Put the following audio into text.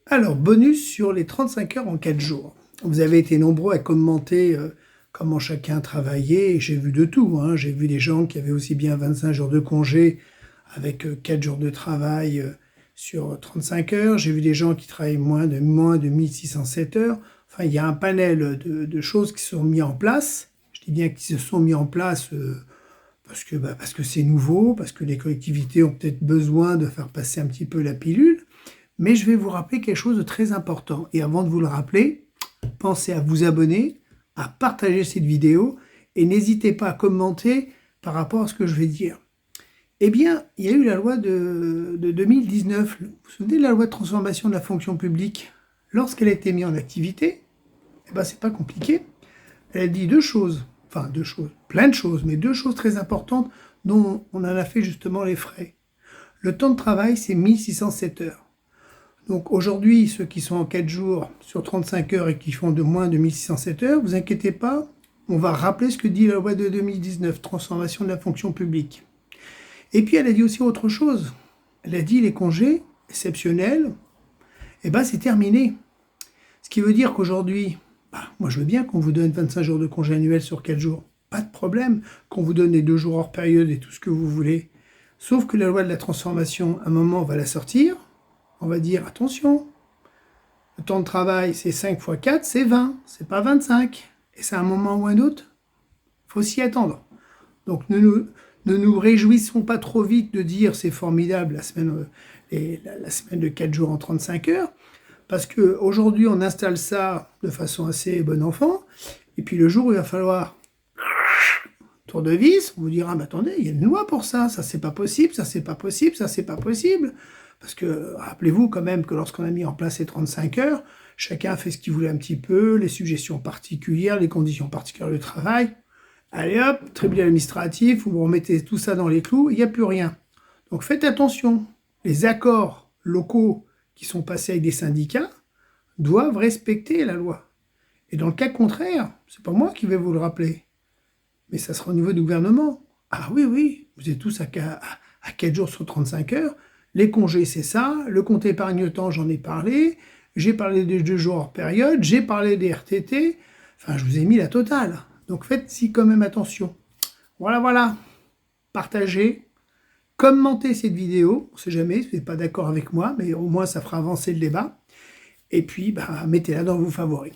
Alors, bonus sur les 35 heures en 4 jours. Vous avez été nombreux à commenter comment chacun travaillait, et j'ai vu de tout, hein. J'ai vu des gens qui avaient aussi bien 25 jours de congé avec 4 jours de travail sur 35 heures. J'ai vu des gens qui travaillent moins de 1607 heures. Enfin, il y a un panel de choses qui sont mis en place. Je dis bien qu'ils se sont mis en place parce que c'est nouveau, parce que les collectivités ont peut-être besoin de faire passer un petit peu la pilule. Mais je vais vous rappeler quelque chose de très important. Et avant de vous le rappeler, pensez à vous abonner, à partager cette vidéo et n'hésitez pas à commenter par rapport à ce que je vais dire. Eh bien, il y a eu la loi de 2019. Vous vous souvenez de la loi de transformation de la fonction publique? Lorsqu'elle a été mise en activité, eh ben, c'est pas compliqué. Elle a dit deux choses, plein de choses, mais deux choses très importantes dont on en a fait justement les frais. Le temps de travail, c'est 1607 heures. Donc aujourd'hui, ceux qui sont en 4 jours sur 35 heures et qui font de moins de 1607 heures, vous inquiétez pas, on va rappeler ce que dit la loi de 2019, transformation de la fonction publique. Et puis elle a dit aussi autre chose. Elle a dit les congés exceptionnels, eh ben c'est terminé. Ce qui veut dire qu'aujourd'hui, moi je veux bien qu'on vous donne 25 jours de congés annuels sur 4 jours. Pas de problème, qu'on vous donne les 2 jours hors période et tout ce que vous voulez. Sauf que la loi de la transformation, à un moment, on va la sortir. On va dire, attention, le temps de travail, c'est 5 x 4, c'est 20, c'est pas 25. Et c'est un moment ou un autre, il faut s'y attendre. Donc ne nous réjouissons pas trop vite de dire c'est formidable la semaine de 4 jours en 35 heures, parce qu'aujourd'hui on installe ça de façon assez bon enfant, et puis le jour où il va falloir tour de vis, on vous dira, mais attendez, il y a une loi pour ça c'est pas possible, ça c'est pas possible, ça c'est pas possible. Parce que, rappelez-vous quand même que lorsqu'on a mis en place ces 35 heures, chacun a fait ce qu'il voulait un petit peu, les suggestions particulières, les conditions particulières de travail. Allez hop, tribunal administratif, vous remettez tout ça dans les clous, il n'y a plus rien. Donc faites attention, les accords locaux qui sont passés avec des syndicats doivent respecter la loi. Et dans le cas contraire, c'est pas moi qui vais vous le rappeler, mais ça sera au niveau du gouvernement. Ah oui, vous êtes tous à 4 jours sur 35 heures, les congés, c'est ça. Le compte épargne-temps, j'en ai parlé. J'ai parlé des 2 jours hors période. J'ai parlé des RTT. Enfin, je vous ai mis la totale. Donc, faites-y quand même attention. Voilà. Partagez. Commentez cette vidéo. On ne sait jamais, si vous n'êtes pas d'accord avec moi, mais au moins, ça fera avancer le débat. Et puis, mettez-la dans vos favoris.